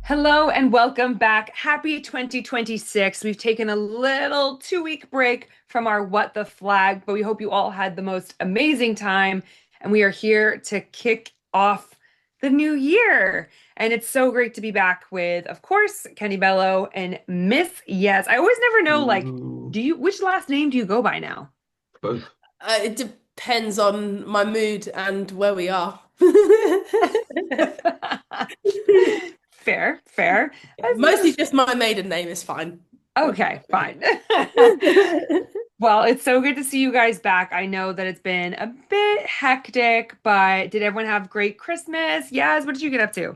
Hello and welcome back. Happy 2026. We've taken a little 2 week break from our What the Flag, but we hope you all had the most amazing time. And we are here to kick off the new year. And it's so great to be back with, of course, Kenny Bello and Miss Yes. I always never know, like, Ooh, which last name do you go by now? both. It depends on my mood and where we are. Fair, fair. Mostly just my maiden name is fine. Okay, fine. Well, it's so good to see you guys back. I know that it's been a bit hectic, but did everyone have great Christmas? Yes, what did you get up to?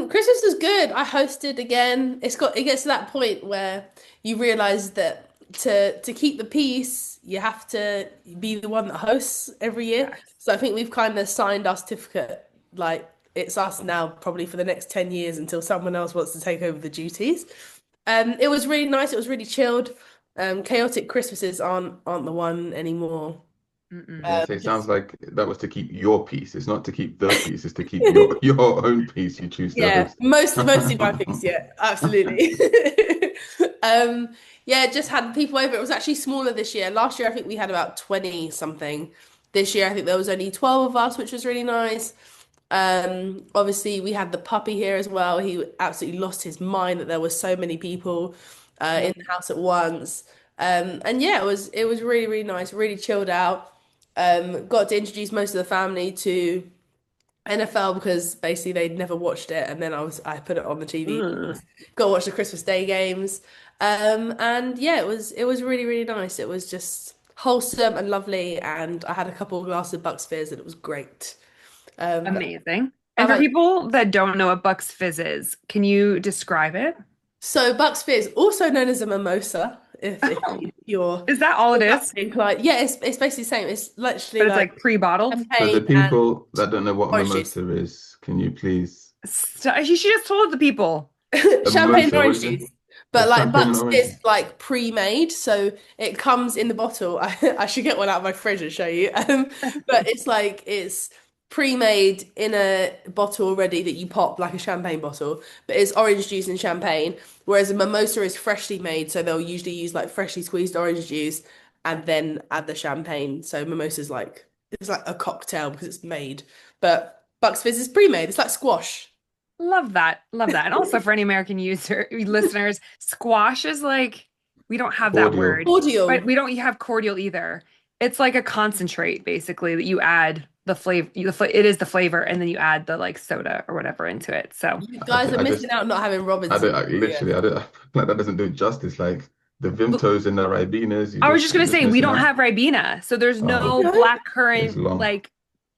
Christmas was good. I hosted again. It gets to that point where you realize that to keep the peace, you have to be the one that hosts every year. Facts. So I think we've kind of signed our certificate, like it's us now, probably for the next 10 years until someone else wants to take over the duties. It was really nice. It was really chilled. Chaotic Christmases aren't the one anymore. Mm-mm. Yeah, so it sounds Just like that was to keep your peace. It's not to keep the peace, it's to keep your own peace you choose to Yeah, host. mostly my piece, yeah, absolutely. Um, yeah, just had people over. It was actually smaller this year. Last year, I think we had about 20 something. This year, I think there was only 12 of us, which was really nice. Obviously, we had the puppy here as well. He absolutely lost his mind that there were so many people in the house at once. And yeah, it was really, really nice, really chilled out. Got to introduce most of the family to NFL because basically they'd never watched it, and then I put it on the TV. Mm. Got to watch the Christmas Day games, and yeah, it was really really nice. It was just wholesome and lovely, and I had a couple of glasses of Bucks Fizz, and it was great. But Amazing. how And for about people that don't know what Bucks Fizz is, can you describe it? so Bucks Fizz, also known as a mimosa, if Oh, you're is that all it that is? inclined. Yeah, it's basically the same. It's literally But it's like like pre-bottled? For the champagne and people that don't know what a orange juice. mimosa is, can you please You should just told the people. a Champagne and mimosa, what orange is it? juice. A But like champagne and Bucks orange is juice. like pre-made, so it comes in the bottle. I should get one out of my fridge and show you. But it's pre-made in a bottle already that you pop like a champagne bottle. But it's orange juice and champagne, whereas a mimosa is freshly made, so they'll usually use like freshly squeezed orange juice and then add the champagne. So mimosa's like it's like a cocktail because it's made. But Bucks Fizz is pre-made. It's like squash. Love that. Love that. And also for any American user listeners, squash is like we don't have that Cordial. word, but Cordial. we don't have cordial either. It's like a concentrate basically that you add the flavor, it is the flavor, and then you add the like soda or whatever into it. So You guys are I missing just out not having I Robinson. don't I, Yeah. literally I don't like that doesn't do it justice. Like the L- Vimtos and the Ribenas, I was just you're gonna just say we missing don't out. have Ribena, so there's Oh, no No. black it's currant long. like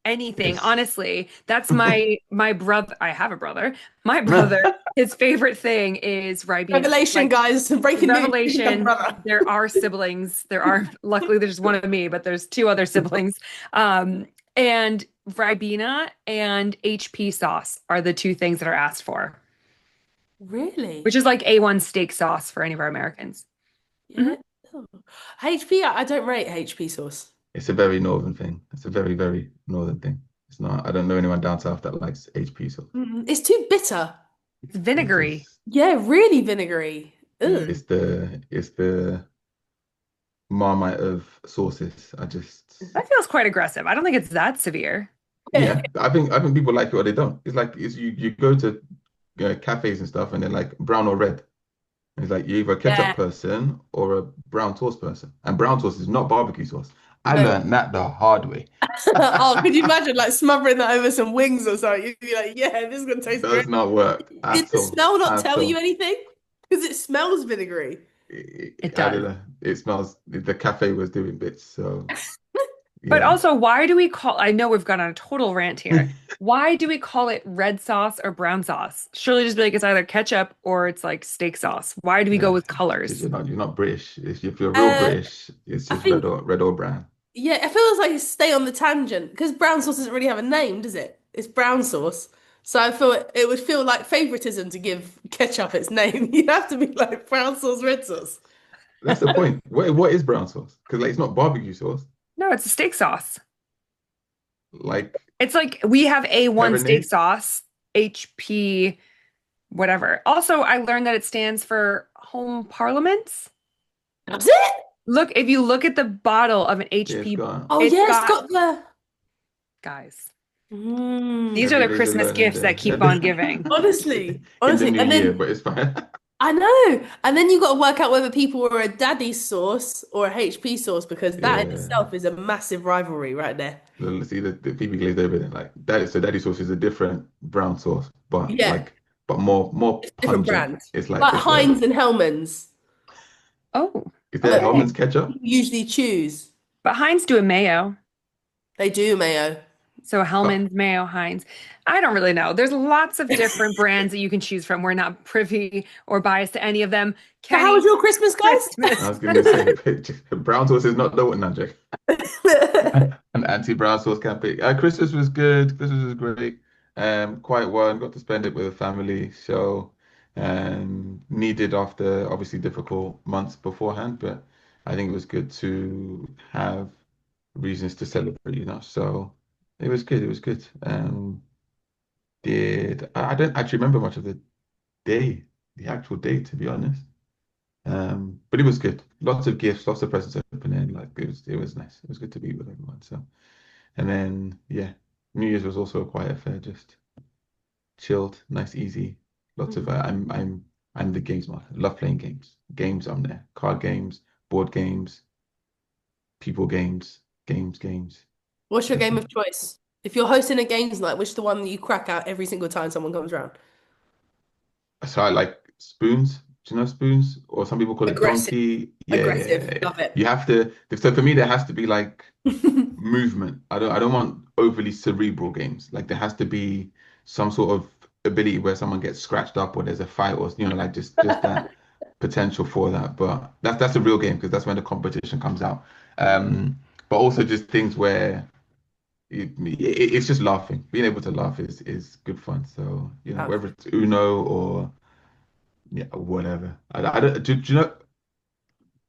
anything. It's Honestly, that's my brother. I have a brother. My brother, his favorite thing is Ribena. Revelation, Like guys. Breaking news. You have a revelation, brother. there are siblings. There are, luckily, there's one of me, but there's two other siblings. And Ribena and HP sauce are the two things that are asked for, which Really? is like A1 steak sauce for any of our Americans. Mhm. Yeah. Oh. HP, I don't rate HP sauce. It's a very northern thing. It's a very, very northern thing. It's not, I don't know anyone down south that likes HP sauce. It's too bitter. It's It vinegary. is Yeah, really vinegary. Ugh. Mm. it's the Marmite of sauces. I just That feels quite aggressive. I don't think it's that severe. yeah, I think people like it or they don't. It's like it's you go to cafes and stuff and they're like brown or red. It's like you're either a ketchup Yeah. person or a brown sauce person. And brown sauce is not barbecue sauce. I No. learned that the hard way. Oh, could you imagine like smothering that over some wings or something? You'd be like, yeah, this is gonna taste great. Does not work Did at the all. smell not At tell you all. anything? Because it smells vinegary. It I don't does. know. It smells. The cafe was doing bits, so But yeah. also, why do we call, I know we've gone on a total rant here. Why do we call it red sauce or brown sauce? Surely just be like it's either ketchup or it's like steak sauce. Why do we go Yeah, with because colors? you're not British. If you're real Uh, British, it's I just think red or brown. Yeah, I feel like stay on the tangent because brown sauce doesn't really have a name, does it? It's brown sauce. So I feel it would feel like favoritism to give ketchup its name. You have to be like brown sauce, red sauce. That's the point. What is brown sauce? Because like it's not barbecue sauce. No, it's a steak sauce. Like It's like we have A1 steak Peronade. sauce, HP. whatever. Also, I learned that it stands for home parliaments. That's it. Look, if you look at the bottle of an Yeah, it's HP, got Oh it's yeah, it's got, got the. guys, these are Mm. the every day's a Christmas learning gifts that day. keep on giving. Honestly, In the honestly, new and year, then but it's fine. I know, and then you got to work out whether people are a daddy sauce or a HP sauce because that in Yeah. itself is a massive rivalry right there. See the Phoebe glazed over there, like that. So daddy sauce is a different brown sauce, Yeah, but more it's a different pungent. brand, It's like like Heinz and Hellman's Oh, is there that okay. Hellman's ketchup? people usually choose. But Heinz do a mayo. They do mayo. So Oh, Hellman's, Mayo, Heinz. I don't really know. There's lots of different brands that you can choose from. We're not privy or biased to any of them. So how was Kenny, your Christmas, I Christmas. was gonna say brown sauce is not the one, Jack. guys? An anti-brown sauce campaign. Christmas was good. Christmas was great. Quite one. Got to spend it with a family. So, needed after obviously difficult months beforehand, but I think it was good to have reasons to celebrate, So it was good. It was good. I don't actually remember much of day, the actual day, to be honest. But it was good. Lots of gifts, lots of presents opening. Like it was nice. It was good to be with everyone. So. And then yeah, New Year's was also a quiet affair, just chilled, nice, easy. Lots of I'm the games master. Love playing games. Games I'm there. Card games, board games, people games, games. What's your Just game of choice? If you're hosting a games night, which is the one that you crack out every single time someone comes around? so I like spoons. Do you know spoons? Or some people call it Aggressive, donkey. Yeah, yeah, aggressive. yeah, yeah. Love it. You have to. So for me, there has to be like movement. I don't want overly cerebral games. Like there has to be some sort of ability where someone gets scratched up or there's a fight or like just that potential for that. But that's a real game because that's when the competition comes out. But also just things where it's just laughing. Being able to laugh is good fun. So whether it's Uno or yeah whatever. I don't. Do you know?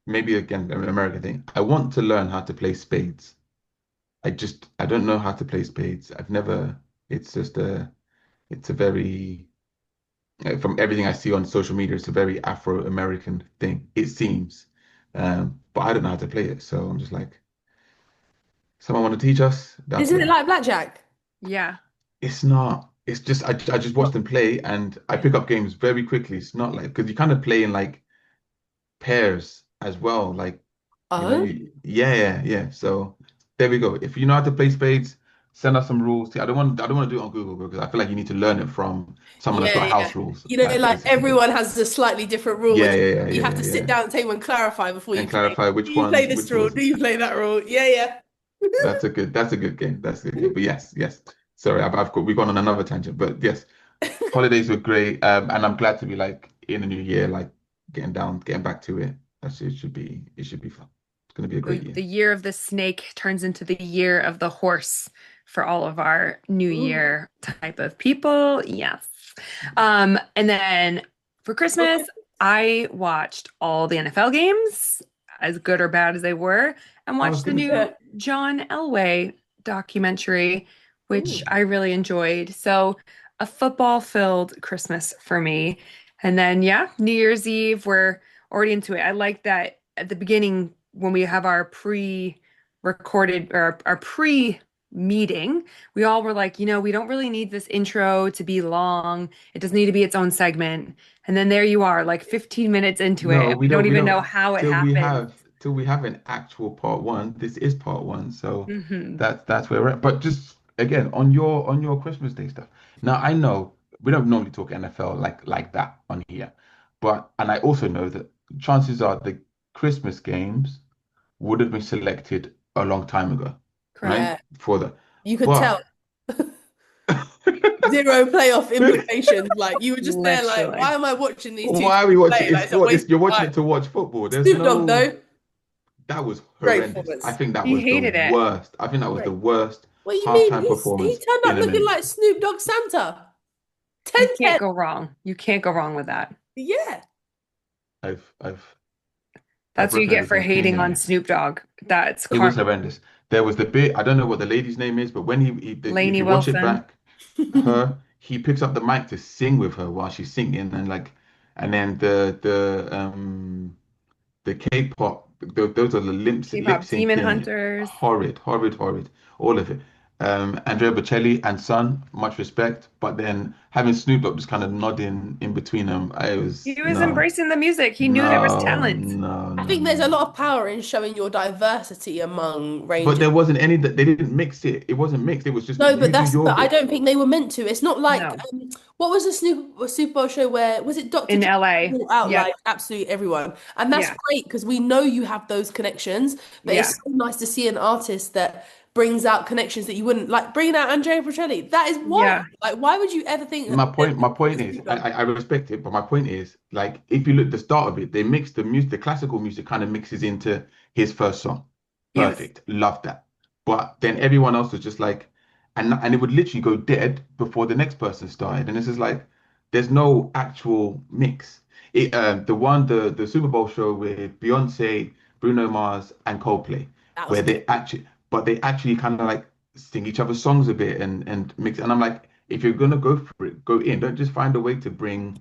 Maybe again an American thing. I want to learn how to play spades. I don't know how to play spades. I've never. It's just it's a very from everything I see on social media, it's a very Afro-American thing. It seems, but I don't know how to play it. So I'm just like, someone want to teach us? That'd Isn't it be. like blackjack? Yeah. It's not. It's just I just watch them play and I pick up games very quickly. It's not like because you kind of play in like pairs as well. Like Oh, yeah, yeah, yeah. So there we go. If you know how to play spades, send us some rules. See, I don't want to do it on Google because I feel like you need to learn it from someone that's got yeah, yeah. house rules, You know, like like basically. everyone has a slightly different rule, Yeah, which yeah, yeah, you yeah, have yeah, to sit yeah. down at the table and clarify before you And play. clarify Do which you play one, this which rule? rules. Do you play that rule? Yeah, yeah. That's a good game. That's a good game. But yes, yes. Sorry, we've gone on another tangent. But yes, holidays were great. And I'm glad to be like in the new year, like getting back to it. It should be fun. It's gonna be a great The year. year of the snake turns into the year of the horse for all of our new Ooh. year type of people. Yes. And then for Okay. Christmas, I watched all the NFL games, as good or bad as they were, and I was watched the gonna say, new John Elway documentary, which Ooh. I really enjoyed. So, a football-filled Christmas for me. And then, yeah, New Year's Eve, we're already into it. I like that at the beginning when we have our pre-recorded or our pre-meeting, we all were like, we don't really need this intro to be long. It doesn't need to be its own segment. And then there you are, like 15 minutes into it, no, and we don't we even don't know how it till we happened. have till we have an actual part one. This is part one, so Hmm. that's where we're at. But just again on your Christmas Day stuff. Now I know we don't normally talk NFL like that on here, and I also know that chances are the Christmas games would have been selected a long time ago, right? Correct. Yeah, For the you could tell but zero playoff implications. Like you were just there, like, why Literally. am I watching these two why are teams we watching? play? Like It's it's a what waste this you're of watching time. it to watch football. There's Snoop Dogg no. though, That was great horrendous. I performance. think that He was the hated it. worst. I think that was the Great. worst What do you mean? halftime He performance turned in up a looking minute. like Snoop Dogg Santa. You 10 can't 10. go wrong. You can't go wrong with that. Yeah. I've I've I've That's what you broken get for everything clean hating on here. Snoop Dogg. That's It was karma. horrendous. There was the bit, I don't know what the lady's name is, but when if Lainey you watch it Wilson. back, her, he picks up the mic to sing with her while she's singing, and like, and then the K-pop, those are the lip K-pop Demon syncing, Hunters. horrid, horrid, horrid, all of it. Andrea Bocelli and Son, much respect, but then having Snoop Dogg just kind of nodding in between them, I was He was no, embracing the music. He knew there was no, talent. no, I no, think no, there's a no. lot of power in showing your diversity among But ranges. there wasn't any that they didn't mix it. It wasn't mixed. It was just No, but you do that's your but I bit. don't think they were meant to. It's not like No, what was the Super Bowl show where was it Dr. in Dre LA. brought out Yep. like absolutely everyone. And that's Yeah. great because we know you have those connections, but it's Yeah. so nice to see an artist that brings out connections that you wouldn't like bringing out Andrea Bocelli. That is wild. Yeah. Like why would you ever think that My point is, Snoop Dogg? I respect it, but my point is, like, if you look at the start of it, they mix the music, the classical music kind of mixes into his first song. Yes. Perfect, love that. But then everyone else was just like, and it would literally go dead before the next person started, and this is like, there's no actual mix. The Super Bowl show with Beyonce, Bruno Mars, and Coldplay, That was where good. they actually kind of like sing each other's songs a bit and mix. And I'm like, if you're gonna go for it, go in. Don't just find a way to bring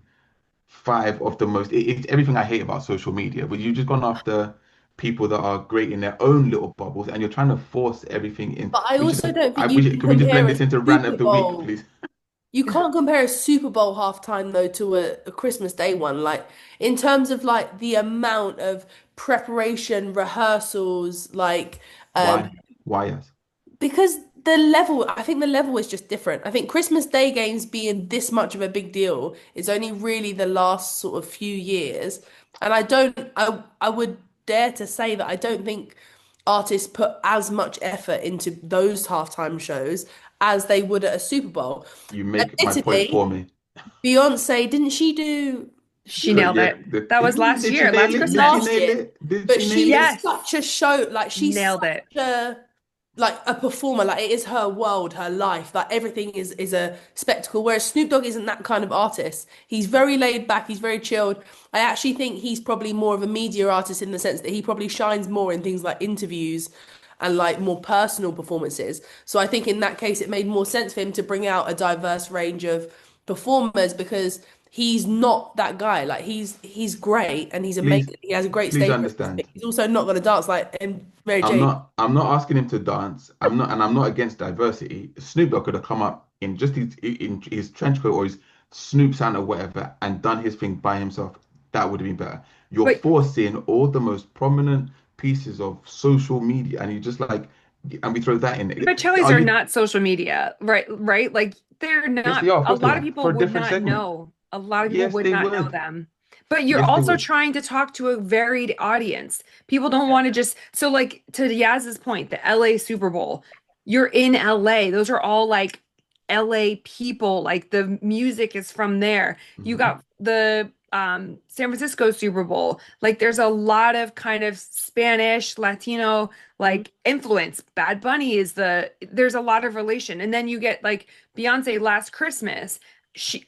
five of the most. It's everything I hate about social media. But you've just gone after people that are great in their own little bubbles, and you're trying to force everything in. But I We just, also don't I think you wish. can Can we just compare blend a this into rant Super of the week, Bowl. please? You can't compare a Super Bowl halftime though to a Christmas Day one. Like in terms of like the amount of preparation, rehearsals, like Why? Why yes? because the level, I think the level is just different. I think Christmas Day games being this much of a big deal is only really the last sort of few years. And I would dare to say that I don't think artists put as much effort into those halftime shows as they would at a Super Bowl. You make my point Admittedly, for me. Beyonce, didn't she do She nailed Yeah. it. That was last Did she year, nail last it? Did she Christmas. last nail year? it? Did But she nail she it? is Yes. such a show, like she's Nailed it. such a like a performer, like it is her world, her life, like everything is a spectacle. Whereas Snoop Dogg isn't that kind of artist. He's very laid back, he's very chilled. I actually think he's probably more of a media artist in the sense that he probably shines more in things like interviews and like more personal performances. So I think in that case it made more sense for him to bring out a diverse range of performers because he's not that guy. Like he's great and he's Please, amazing. He has a great please stage presence, but understand. he's also not going to dance like Mary J. I'm not asking him to dance. I'm not against diversity. Snoop Dogg could have come up in just in his trench coat or his Snoop sound or whatever and done his thing by himself. That would have been better. You're But forcing all the most prominent pieces of social media, and you just like, and we throw that in. but Chili's Are are you? not social media, right? Right? Like they're Yes, not, they are. Of a course they lot of are. people For a would different not segment. know. A lot of people Yes, would they not know would. them. But you're Yes, they also would. trying to talk to a varied audience. People don't want to just, so like to Yaz's point, the LA Super Bowl, you're in LA. Those are all like LA people. Like the music is from there. You Mhm. got the San Francisco Super Bowl. Like there's a lot of kind of Spanish, Latino like influence. Bad Bunny is there's a lot of relation. And then you get like Beyonce last Christmas.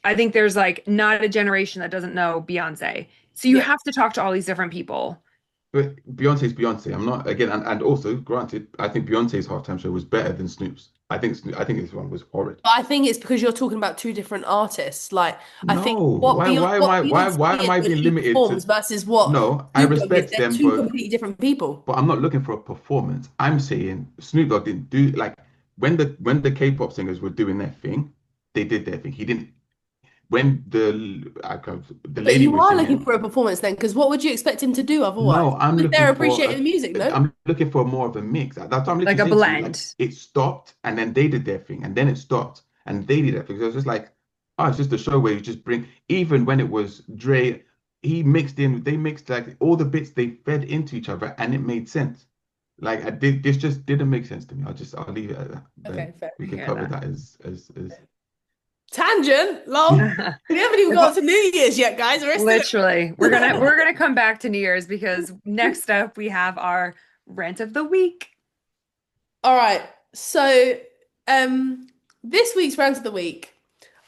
I think there's like not a generation that doesn't know Beyonce. So you Yeah. have to talk to all these different people. But Beyonce's Beyonce. I'm not again, and also granted, I think Beyonce's halftime show was better than Snoop's. I think this one was horrid. But I think it's because you're talking about two different artists. Like I think No, What why Beyonce am is I when being she limited performs to? versus what No, I Snoop Dogg is, respect they're them two both, completely different people. but I'm not looking for a performance. I'm saying Snoop Dogg didn't do like when the K-pop singers were doing their thing, they did their thing. He didn't when the But lady you was are looking singing. for a performance then, because what would you expect him to do otherwise? No, I'm If they're looking for appreciating the music, no? I'm looking for more of a mix. That's what I'm Like literally a saying to you. Like blend. it stopped and then they did their thing and then it stopped and they did their thing. So it's just like, oh, it's just a show where you just bring even when it was Dre, they mixed like all the bits they fed into each other and it made sense. Like this just didn't make sense to me. I'll leave it at that. Then Okay, fair. we I can hear cover that. that as Tangent, lol. We haven't even got to New Year's yet, guys. We're still Literally, we're gonna come back to New Year's because next up we have our rant of the week. All right. So, this week's rant of the week,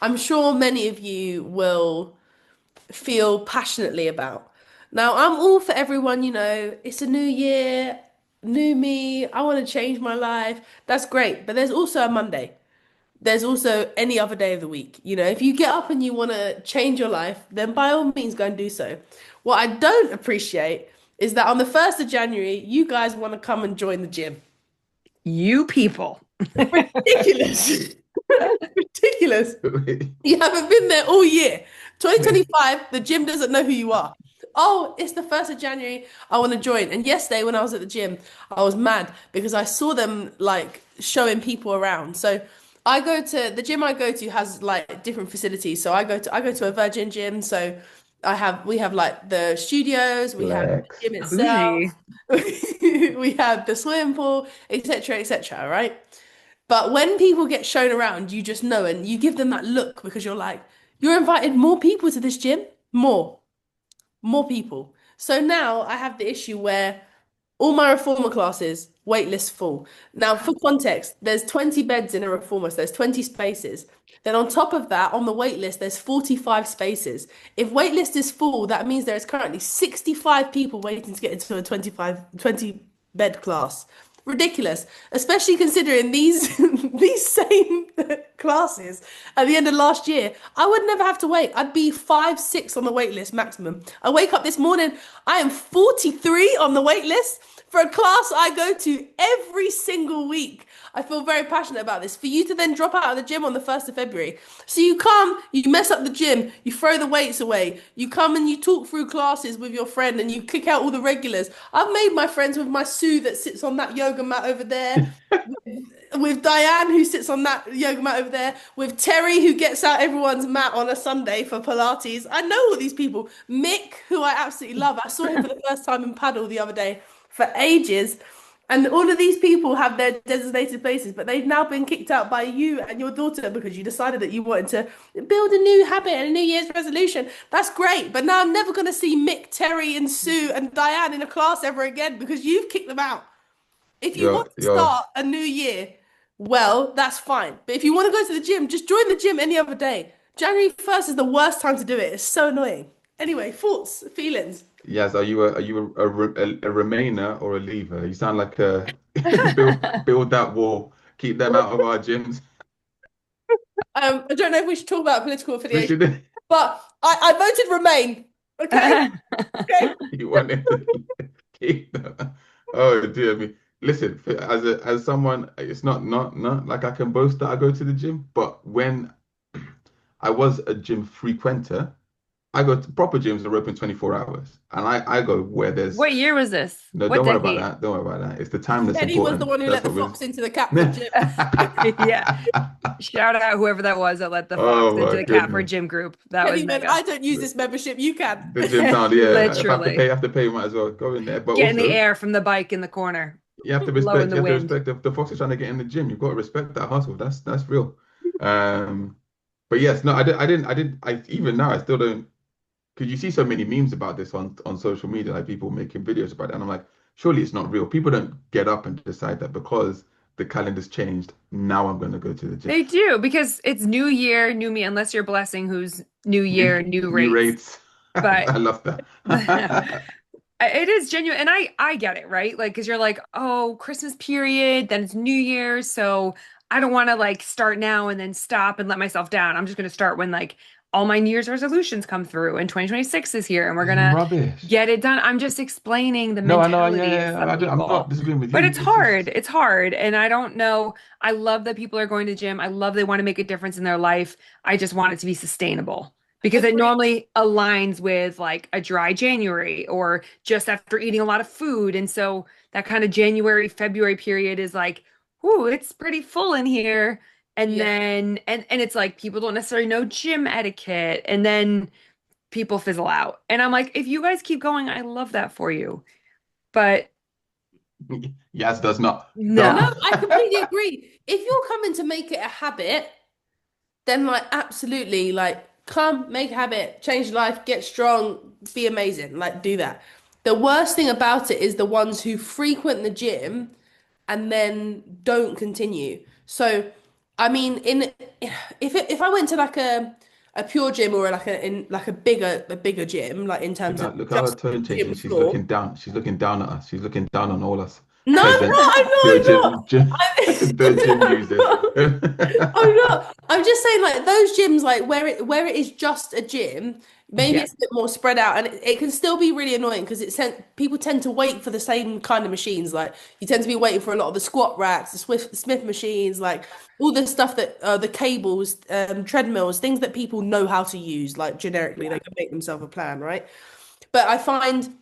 I'm sure many of you will feel passionately about. Now, I'm all for everyone, it's a new year, new me, I want to change my life. That's great. But there's also a Monday. there's also any other day of the week. You know, if you get up and you want to change your life, then by all means go and do so. What I don't appreciate is that on the 1st of January, you guys want to come and join the gym. You people. Ridiculous. Ridiculous. You haven't been there all year. 2025, the gym doesn't know who you are. Oh, it's the 1st of January. I want to join. And yesterday when I was at the gym, I was mad because I saw them like showing people around. So I go to the gym I go to has like different facilities. So I go to a Virgin gym. So we have like the studios, we have the Flex. gym itself, Bougie. we have the swimming pool, etc., etc., right? But when people get shown around, you just know and you give them that look because you're like, you're invited more people to this gym, more people. So now I have the issue where all my reformer classes, wait list full. Now, for context, there's 20 beds in a reformer, so there's 20 spaces. Then on top of that, on the wait list, there's 45 spaces. If wait list is full, that means there is currently 65 people waiting to get into a 20 bed class. Ridiculous, especially considering these these same classes at the end of last year. I would never have to wait. I'd be 5, 6 on the wait list maximum. I wake up this morning, I am 43 on the wait list for a class I go to every single week. I feel very passionate about this. For you to then drop out of the gym on the 1st of February. So you come, you mess up the gym, you throw the weights away, you come and you talk through classes with your friend and you kick out all the regulars. I've made my friends with my Sue that sits on that yoga mat over there, with Diane who sits on that yoga mat over there, with Terry who gets out everyone's mat on a Sunday for Pilates. I know all these people. Mick, who I absolutely love. I saw him for the first time in paddle the other day for ages. And all of these people have their designated places, but they've now been kicked out by you and your daughter because you decided that you wanted to build a new habit and a New Year's resolution. That's great. But now I'm never going to see Mick, Terry, and Sue and Diane in a class ever again because you've kicked them out. If you want to start a new year, well, that's fine. But if you want to go to the gym, just join the gym any other day. January 1st is the worst time to do it. It's so annoying. Anyway, thoughts, feelings. Yes, are you a Remainer or a leaver? You sound like a build that wall, keep them out of our gyms. I don't know if we should talk about political We affiliation, should. but I voted Remain. Okay. Okay. You want them to keep them. Oh dear me. Listen, as someone, it's not like I can boast that I go to the gym, but when I was a gym frequenter, I go to proper gyms that are open 24 hours. And I go where there's What year was this? no, What don't worry about decade? that. Don't worry about that. It's the time that's Penny was important. the one who That's let the what fox into the Catford gym. Yeah. Shout out whoever that was that let the Oh fox into my the Catford goodness. gym group. That Penny was went, mega. I don't use this membership, you can. The gym sound, yeah. If I have to Literally. pay, I have to pay. Might as well go in there. But Get in the also, air from the bike in the corner. you have to Blowing respect. the You have to wind. respect if the fox is trying to get in the gym. You've got to respect that hustle. That's real. But yes, no, I didn't. I even now I still don't. Because you see so many memes about this on social media, like people making videos about it, and I'm like, surely it's not real. People don't get up and decide that because the calendar's changed. Now I'm going to go to the gym. They do because it's new year, new me, unless you're Blessing, who's new year, new New rates. rates. But I love that. it is genuine. And I get it, right? Like, because you're like, oh, Christmas period, then it's New Year's. So I don't want to like start now and then stop and let myself down. I'm just going to start when like all my New Year's resolutions come through and 2026 is here and we're going to Rubbish. get it done. I'm just explaining the No, I know. mentality Yeah, of yeah. some I'm people. not disagreeing with you. But it's It's hard. just It's hard. And I don't know. I love that people are going to the gym. I love they want to make a difference in their life. I just want it to be sustainable because it Agreed. normally aligns with like a dry January or just after eating a lot of food. And so that kind of January, February period is like, ooh, it's pretty full in here. And Yeah. then and it's like people don't necessarily know gym etiquette. And then people fizzle out. And I'm like, if you guys keep going, I love that for you. But Yes, does not. no. No, I completely agree. If you're coming to make it a habit, then like absolutely, like come, make a habit, change your life, get strong, be amazing. Like do that. The worst thing about it is the ones who frequent the gym and then don't continue. So, I mean, if I went to like a pure gym or like a bigger gym, like in terms of Look at her just tone gym changing. She's floor. looking down. She's looking down at us. She's looking down on all us. No, I'm Peasant. not. I'm not. Pure I'm not. the gym users. I'm not. I'm just saying, like those gyms, like where it is just a gym, maybe Yeah. it's a bit more spread out, and it can still be really annoying because people tend to wait for the same kind of machines. Like you tend to be waiting for a lot of the squat racks, the Smith machines, like all the stuff that the cables, treadmills, things that people know how to use, like generically, they can make themselves a plan, right? But I find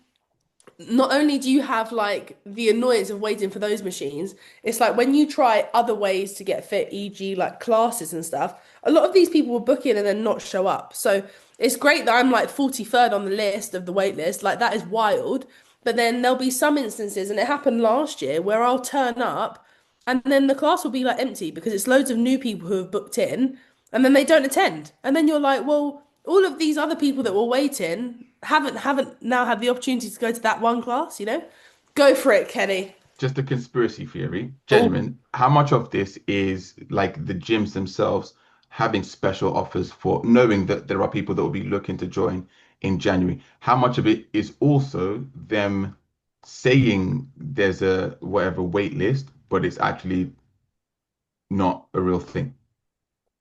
not only do you have like the annoyance of waiting for those machines, it's like when you try other ways to get fit, e.g., like classes and stuff, a lot of these people will book in and then not show up. So it's great that I'm like 43rd on the list of the wait list. Like that is wild. But then there'll be some instances, and it happened last year, where I'll turn up and then the class will be like empty because it's loads of new people who have booked in and then they don't attend. And then you're like, well, all of these other people that were waiting haven't now had the opportunity to go to that one class, you know? Go for it, Kenny. Just a conspiracy theory, Oh, genuine. How much of this is like the gyms themselves having special offers for knowing that there are people that will be looking to join in January? How much of it is also them saying there's a whatever wait list, but it's actually not a real thing?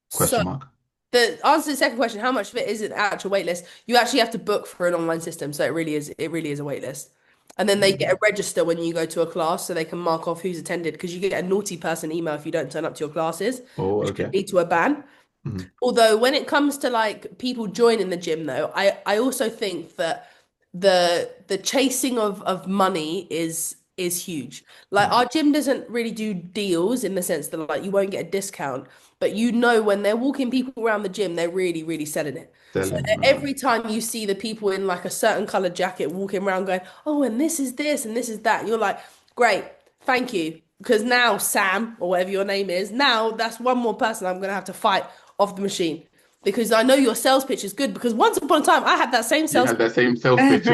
so Question mark. the answer to the second question, how much of it is an actual wait list? You actually have to book for an online system, so it really is a wait list. And then they get a Mm. register when you go to a class so they can mark off who's attended because you get a naughty person email if you don't turn up to your classes, Oh, which could okay. lead to a ban. Mhm. Although when it comes to like people joining the gym though, I also think that the chasing of money is huge. Like Mm. our gym doesn't really do deals in the sense that like you won't get a discount, but you know when they're walking people around the gym, they're really, really selling it. So Selling. every time you see the people in like a certain colored jacket walking around going, oh, and this is this and this is that, you're like, great, thank you. Because now Sam, or whatever your name is, now that's one more person I'm gonna have to fight off the machine. Because I know your sales pitch is good. Because once upon a time, I had that same You sales had pitch. that same sales pitch.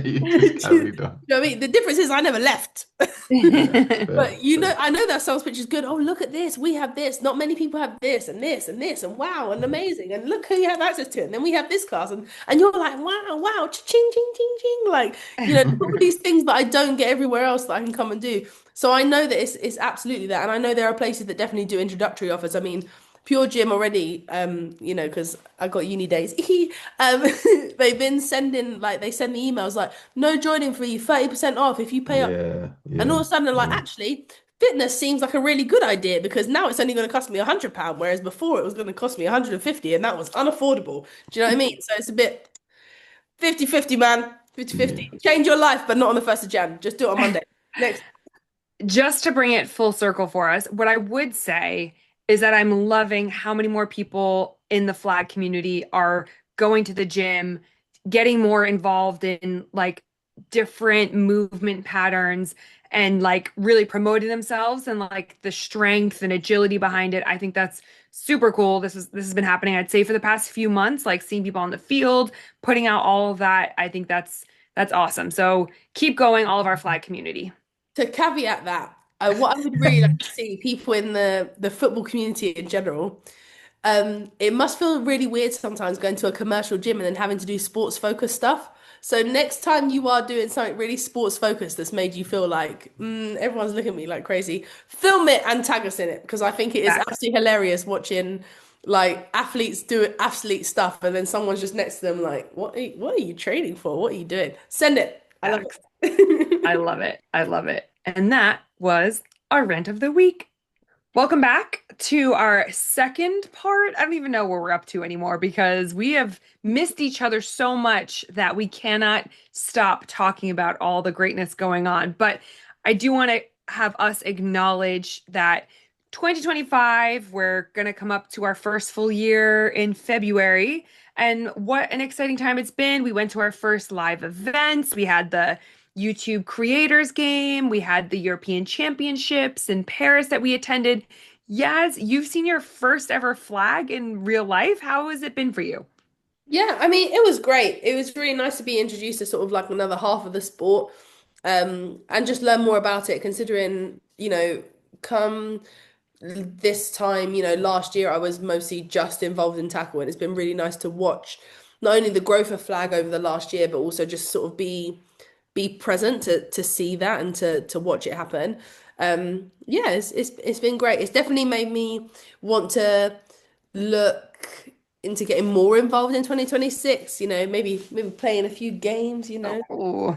You just Do you carried on. know what I mean? The difference is I never left. Yeah, fair, But you know, fair. I know that sales pitch is good. Oh, look at this. We have this. Not many people have this and this and this and wow and amazing. And look who you have access to. And then we have this class. And you're like, wow, wow, ching, ching, ching, ching. Like, all these things that I don't get everywhere else that I can come and do. So I know that it's absolutely that. And I know there are places that definitely do introductory offers. I mean, Pure Gym already, because I got uni days. um, they've been sending like they send me emails like no joining for you, 30% off if you pay up. Yeah, And all yeah, of a sudden, I'm like, yeah. actually, fitness seems like a really good idea because now it's only going to cost me £100, whereas before it was going to cost me 150, and that was unaffordable. Do you know what I mean? So it's a bit 50-50, man. 50-50. Yeah. Change your life, but not on the 1st of Jan. Just do it on Monday. Next. Just to bring it full circle for us, what I would say is that I'm loving how many more people in the flag community are going to the gym, getting more involved in like different movement patterns and like really promoting themselves and like the strength and agility behind it. I think that's super cool. This has been happening, I'd say, for the past few months, like seeing people on the field, putting out all of that. I think that's awesome. So keep going, all of our flag community. To caveat that, what I would really like to see people in the football community in general, it must feel really weird sometimes going to a commercial gym and then having to do sports focused stuff. So next time you are doing something really sports focused that's made you feel like everyone's looking at me like crazy, film it and tag us in it because I think it is Facts. absolutely hilarious watching like athletes do athlete stuff and then someone's just next to them like, what are you training for? What are you doing? Send it. I love Facts. I it. love it. I love it. And that was our rant of the week. Welcome back to our second part. I don't even know where we're up to anymore because we have missed each other so much that we cannot stop talking about all the greatness going on. But I do want to have us acknowledge that 2025, we're going to come up to our first full year in February. And what an exciting time it's been. We went to our first live events. We had the YouTube Creators Game. We had the European Championships in Paris that we attended. Yaz, you've seen your first ever flag in real life. How has it been for you? Yeah, I mean, it was great. It was really nice to be introduced to sort of like another half of the sport, and just learn more about it, considering, come this time, last year I was mostly just involved in tackle, and it's been really nice to watch not only the growth of flag over the last year, but also just sort of be be present to see that and to watch it happen. Yeah, it's been great. It's definitely made me want to look into getting more involved in 2026, maybe playing a few games. Oh,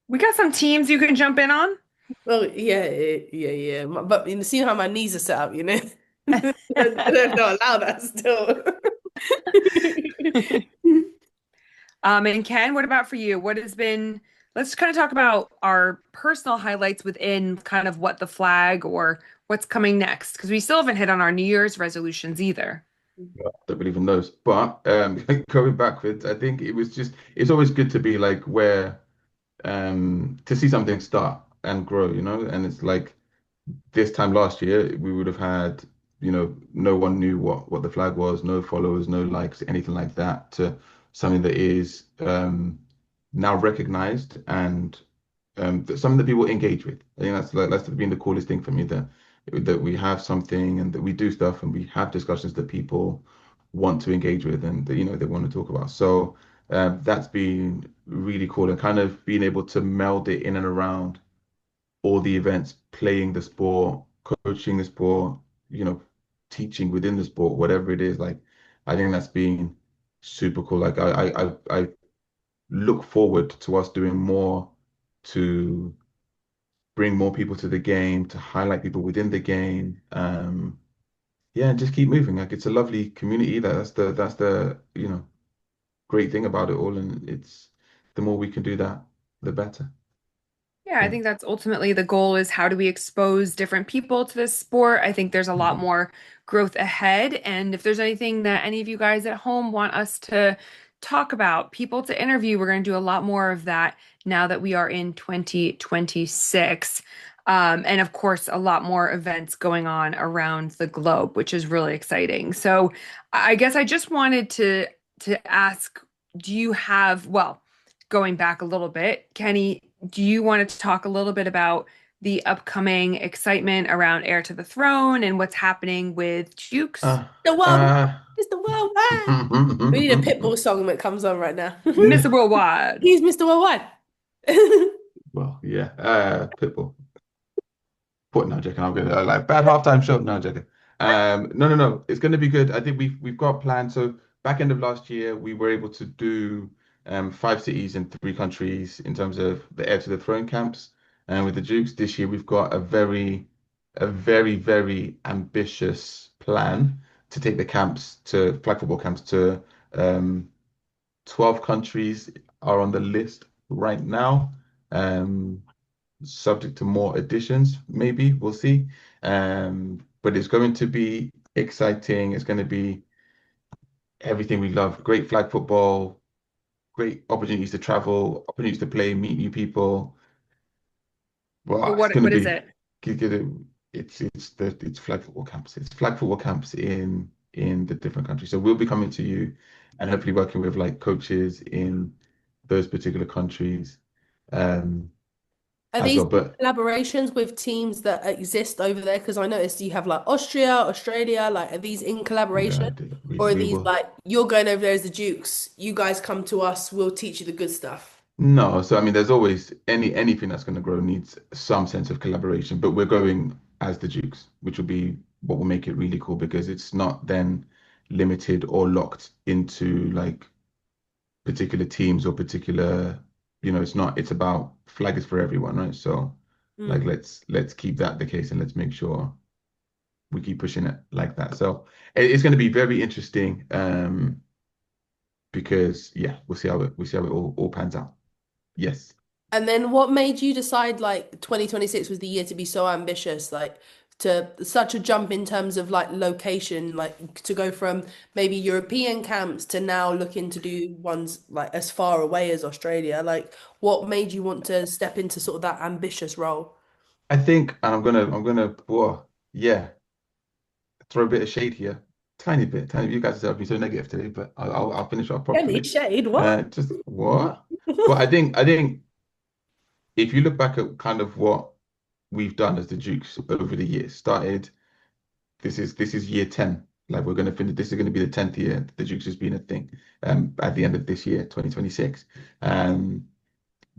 we got some teams you can jump in on. Well, yeah, yeah. But see how my knees are set up, I don't allow that still. And Ken, what about for you? Let's kind of talk about our personal highlights within kind of what the flag or what's coming next, because we still haven't hit on our New Year's resolutions either. Don't believe in those. But going backwards, I think it's always good to be like where to see something start and grow, and it's like this time last year we would have had, no one knew what the flag was, no followers, no likes, anything like that, to something that is now recognized and something that people engage with. I think that's been the coolest thing for me, that we have something and that we do stuff and we have discussions that people want to engage with and that, they want to talk about. So that's been really cool, and kind of being able to meld it in and around all the events, playing the sport, coaching the sport, you know, teaching within the sport, whatever it is. Like, I think that's been super cool. Like, I look forward to us doing more to bring more people to the game, to highlight people within the game. Yeah, and just keep moving. Like, it's a lovely community. That's the great thing about it all, and it's the more we can do that, the better. Yeah, I Yeah. think that's ultimately the goal is how do we expose different people to this sport? I think there's a lot Mhm. more growth ahead. And if there's anything that any of you guys at home want us to talk about, people to interview, we're going to do a lot more of that now that we are in 2026. And of course, a lot more events going on around the globe, which is really exciting. So I guess I just wanted to ask, do you have, well, going back a little bit, Kenny, do you want to talk a little bit about the upcoming excitement around Heir to the Throne and what's happening with Jukes? Uh, The world, uh, Mr. Worldwide. We need a Pitbull song that comes on right now. Mr. Worldwide. He's Mr. Worldwide. well, yeah, Pitbull. What? No, joking. I'm gonna like bad halftime show. No, joking. No, no, no. It's gonna be good. I think we've got plans. So back end of last year, we were able to do 5 cities in 3 countries in terms of the Heir to the Throne camps. And with the Dukes this year, we've got a very ambitious plan to take the camps to flag football camps to 12 countries are on the list right now. Um, Subject to more additions, maybe we'll see. But it's going to be exciting. It's going to be everything we love. Great flag football, great opportunities to travel, opportunities to play, meet new people. So Well, it's what going to what is be it? it's flag football camps. It's flag football camps in the different countries. So we'll be coming to you and hopefully working with like coaches in those particular countries Are as these well. But collaborations with teams that exist over there? Because I noticed you have like Austria, Australia, like are these in collaboration? yeah, Or are we these will. like you're going over there as the Dukes, you guys come to us, we'll teach you the good stuff? No, so I mean, there's always anything that's going to grow needs some sense of collaboration, but we're going as the Dukes, which will be what will make it really cool because it's not then limited or locked into like particular teams or particular, it's about flag is for everyone, right? So like Mm. let's keep that the case and let's make sure we keep pushing it like that. So it's going to be very interesting, because yeah, we'll see how it all pans out. Yes. And then what made you decide like 2026 was the year to be so ambitious, like to such a jump in terms of like location, like to go from maybe European camps to now looking to do ones like as far away as Australia? Like what made you want to step into sort of that ambitious role? I think, and I'm gonna, whoa, yeah, throw a bit of shade here, tiny bit, tiny. You guys have been so negative today, but I'll finish off Any properly. shade, what? Just what? But I think if you look back at kind of what we've done as the Dukes over the years, started. This is year 10. Like we're gonna finish. This is gonna be the 10th year the Dukes has been a thing. At the end of this year, 2026. Um,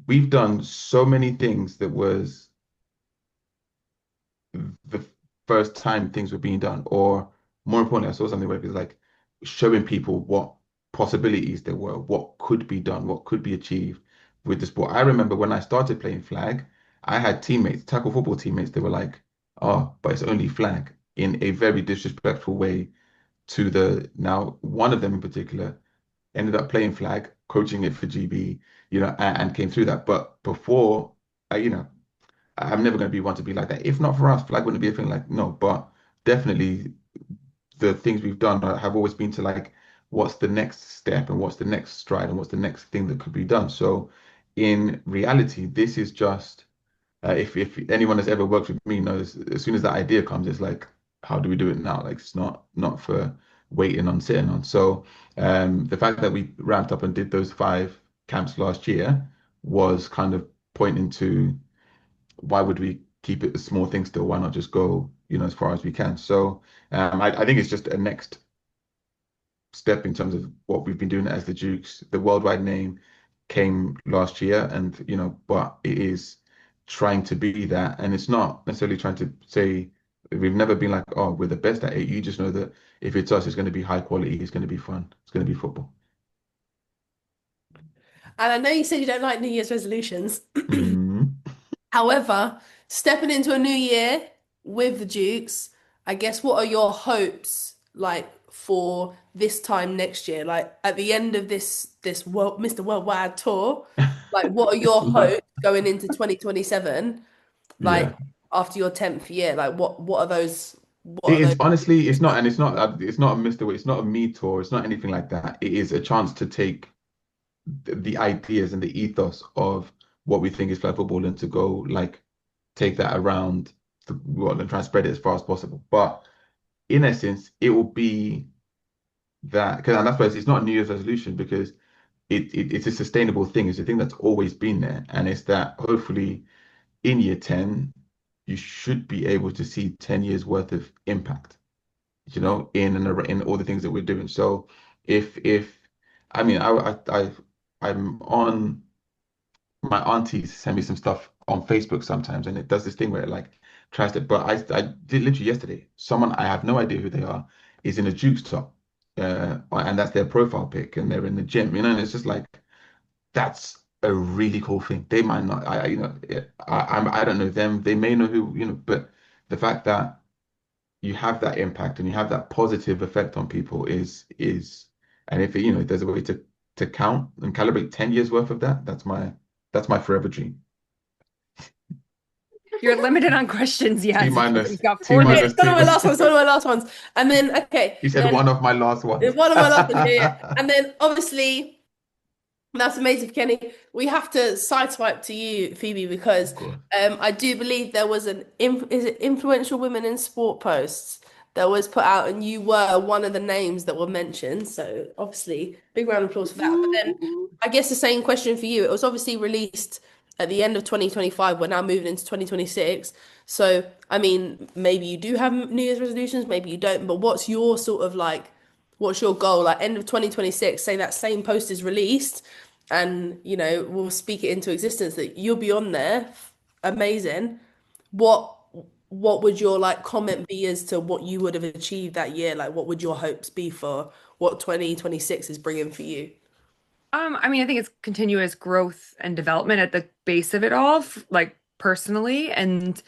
we've done so many things that was the first time things were being done, or more importantly, I saw something where it was like showing people what possibilities there were, what could be done, what could be achieved with the sport. I remember when I started playing flag, I had teammates, tackle football teammates, they were like, "Oh, but it's only flag," in a very disrespectful way to the now one of them in particular ended up playing flag, coaching it for GB, and came through that. But before, I'm never going to be one to be like that. If not for us, flag wouldn't be a thing. Like, no, but definitely the things we've done have always been to like, what's the next step and what's the next stride and what's the next thing that could be done. So in reality, this is just if anyone has ever worked with me knows as soon as that idea comes, it's like, how do we do it now? Like it's not for waiting on sitting on. So the fact that we ramped up and did those 5 camps last year was kind of pointing to why would we keep it a small thing still? Why not just go, as far as we can? So I think it's just a next step in terms of what we've been doing as the Dukes. The worldwide name came last year, and but it is trying to be that, and it's not necessarily trying to say we've never been like, oh, we're the best at it. You just know that if it's us, it's going to be high quality, it's going to be fun, it's going to be football. And I know you said you don't like New Year's resolutions. Mhm. However, stepping into a new year with the Dukes, I guess what are your hopes like for this time next year? Like at the end of this world Mr. Worldwide tour, like what are your hopes going into 2027? Like Yeah. after your 10th year, like what are those what It are is those honestly, it's not, and it's not a Mr. Way, it's not a me tour, it's not anything like that. It is a chance to take the ideas and the ethos of what we think is flag football and to go like take that around the world and try and spread it as far as possible. But in essence, it will be that because and that's why it's not a New Year's resolution because it's a sustainable thing. It's a thing that's always been there, and it's that hopefully in year 10 you should be able to see 10 years worth of impact, in all the things that we're doing. So if I mean I'm on my aunties send me some stuff on Facebook sometimes, and it does this thing where it like tries to. But I did literally yesterday. Someone I have no idea who they are is in a Jukes top, and that's their profile pic, and they're in the gym, and it's just like that's a really cool thing. They might not, I don't know them. They may know who, but the fact that you have that impact and you have that positive effect on people and if there's a way to count and calibrate 10 years worth of that, that's my forever dream. You're limited on questions, T yes. minus, You've got T 40. Okay, minus it's one of two. my last ones, one of my last ones. And then okay, You said then one of my last ones. one of my last ones, yeah, yeah. And then obviously that's amazing, Kenny. We have to sideswipe to you, Phoebe, because Of course. I do believe there was is it influential women in sport posts that was put out, and you were one of the names that were mentioned. So obviously, big round of applause for that. But then I guess the same question for you. It was obviously released at the end of 2025. We're now moving into 2026. So I mean, maybe you do have New Year's resolutions, maybe you don't. But what's your sort of like? What's your goal? Like end of 2026, say that same post is released and we'll speak it into existence that you'll be on there. Amazing. What what would your like comment be as to what you would have achieved that year? Like what would your hopes be for what 2026 is bringing for you? I mean, I think it's continuous growth and development at the base of it all, like personally, and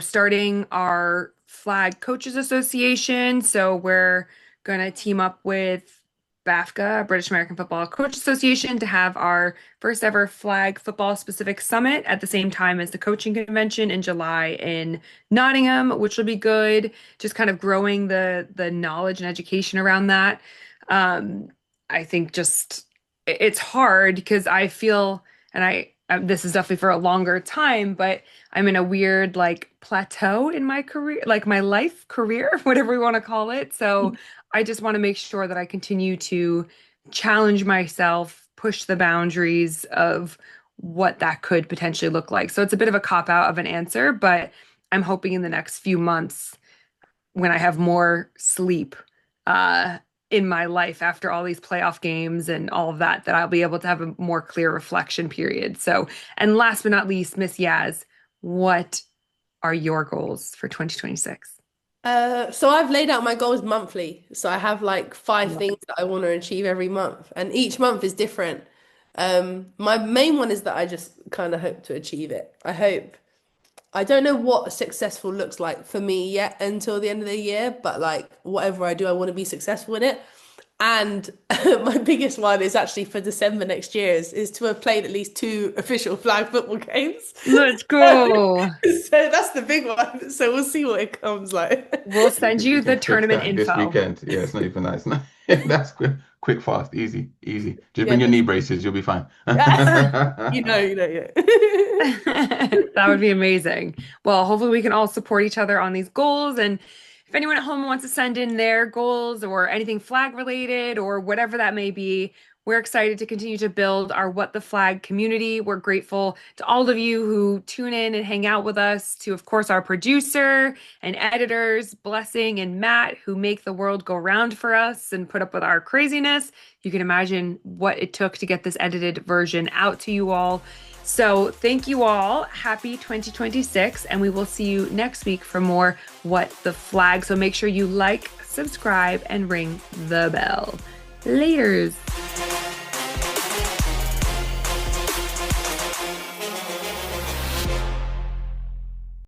starting our Flag Coaches Association. So we're gonna team up with BAFCA, British American Football Coach Association, to have our first ever flag football specific summit at the same time as the coaching convention in July in Nottingham, which will be good. Just kind of growing the knowledge and education around that. Um, I think just it's hard because I feel, and this is definitely for a longer time, but I'm in a weird like plateau in my career, like my life career, whatever we want to call it. So I just want to make sure that I continue to challenge myself, push the boundaries of what that could potentially look like. So it's a bit of a cop out of an answer, but I'm hoping in the next few months when I have more sleep, uh, in my life after all these playoff games and all of that, that I'll be able to have a more clear reflection period. So, and last but not least, Miss Yaz, what are your goals for 2026? So I've laid out my goals monthly. So I have like 5 things that I want to achieve every month, and each month is different. My main one is that I just kind of hope to achieve it. I don't know what successful looks like for me yet until the end of the year, but like whatever I do, I want to be successful in it. And my biggest one is actually for December next year is to have played at least 2 official flag football games. Let's go. So that's the big one. So we'll see what it comes like. We'll send you We the can fix tournament that this info. weekend. Yeah, it's not even nice. That's quick, fast, easy. Just Yeah, bring your knee braces, you'll be fine. yeah. That would be amazing. Well, hopefully we can all support each other on these goals. And if anyone at home wants to send in their goals or anything flag related or whatever that may be, we're excited to continue to build our What the Flag community. We're grateful to all of you who tune in and hang out with us, to, of course, our producer and editors, Blessing and Matt, who make the world go round for us and put up with our craziness. You can imagine what it took to get this edited version out to you all. So thank you all. Happy 2026. And we will see you next week for more What the Flag. So make sure you like, subscribe, and ring the bell. Laters.